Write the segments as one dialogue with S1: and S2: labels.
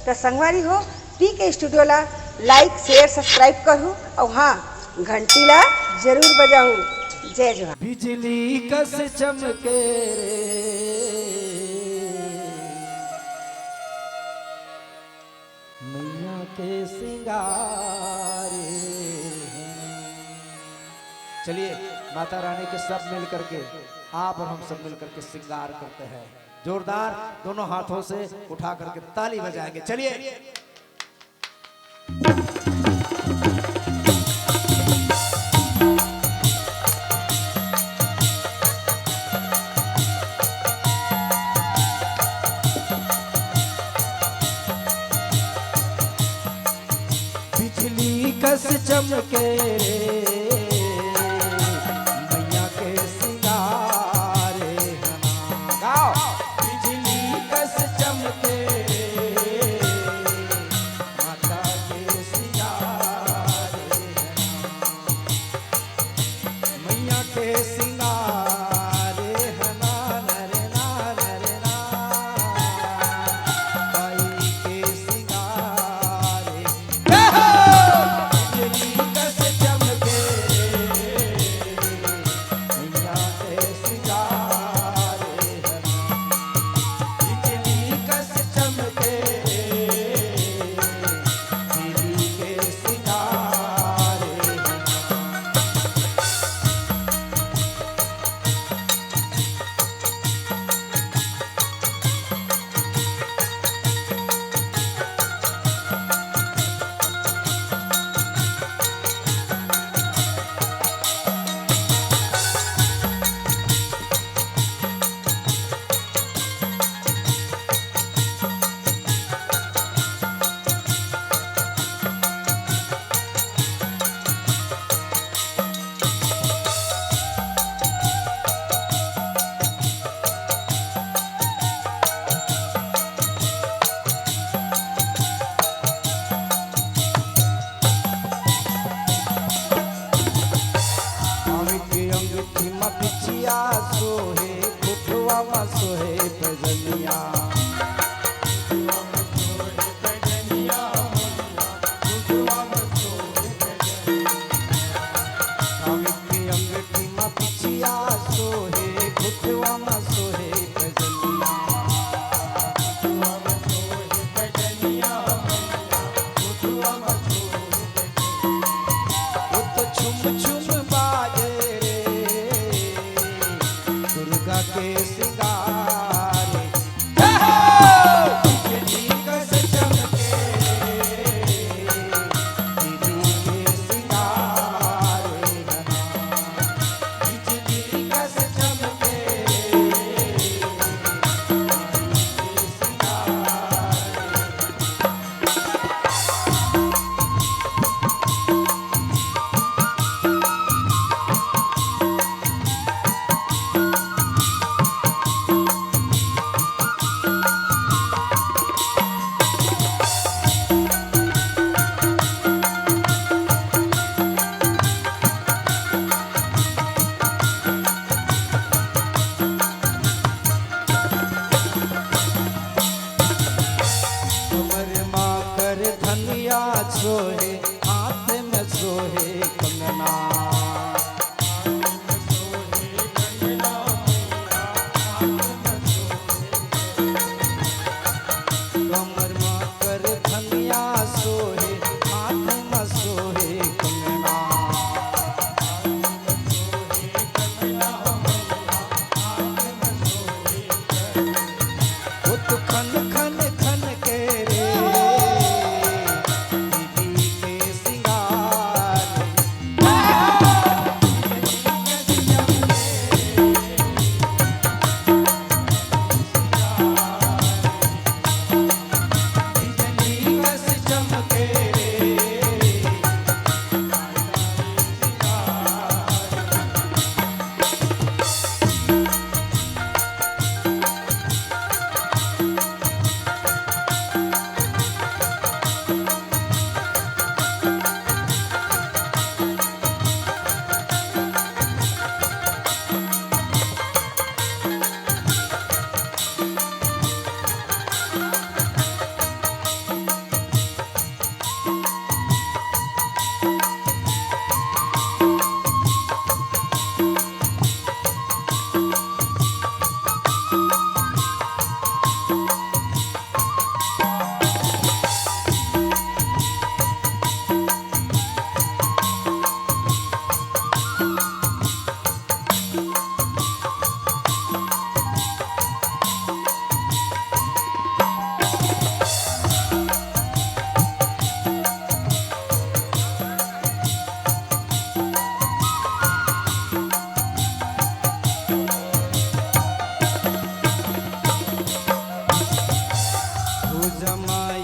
S1: तो संगवारी हो पीके स्टूडियो ला लाइक शेयर सब्सक्राइब करूँ और हाँ घंटी ला जरूर बजाऊँ। जय जोहार।
S2: बिजली कस चमके मैया के सिंगारे। चलिए माता रानी के सब मिल करके आप और हम सब मिल करके श्रृंगार करते हैं। जोरदार दोनों हाथों से उठा करके ताली बजाएंगे। चलिए बिजली कस चमके मैया के सिंगारे। गाओ बिजली कस चमके माता के सिंगारे। मैया के सिंगारे हना नर नार ना भाई के सिंगारे। पिछिया सोहे कुठवा मा सोहे बजनिया। अंगठी मा पिछिया सोहे कुठवा मा सोहे बजनिया। छुम छुम बाजे दुर्गा के सिंगारे। बिजली कस चमके दीदी के सिंगारे। बिजली कस चमके धनिया सोहे हाथ में सोहे कंगना। कमर मा कर धनिया सोहे हाथ में सोहे कंगना। वो तो खन खन खन के रे दीदी के सिंगार।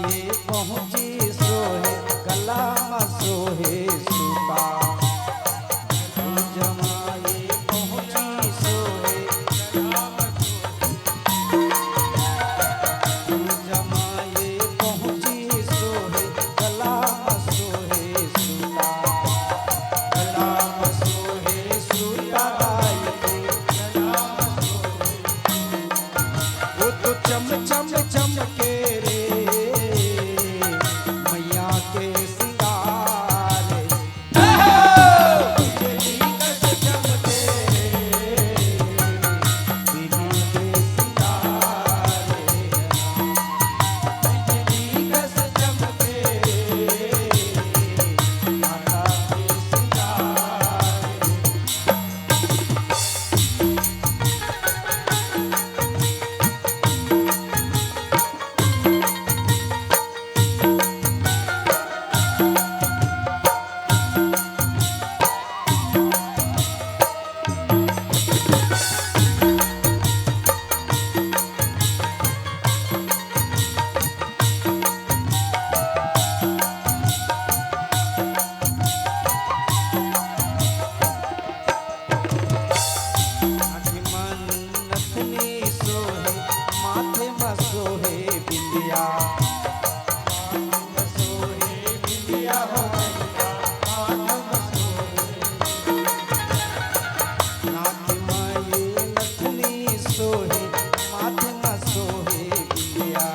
S2: जमाए पहुँची सोहे गला में सोहे सूता फूल जमाए पहुँची सोहे फूल जमाए पहुँची सोहे गला में सोहे सूता गला में सोहे सूता वो तो चम चम चमके रे मैया के सिंगार बिजली कस चमके रे बिजली के सिंगार बिजली कस चमके रे माता के सिंगार नथनी सोहे माथे में सोहे बिंदिया सोहे बिंदिया हो नाथ माये नथनी सोहे माथे में सोहे बिंदिया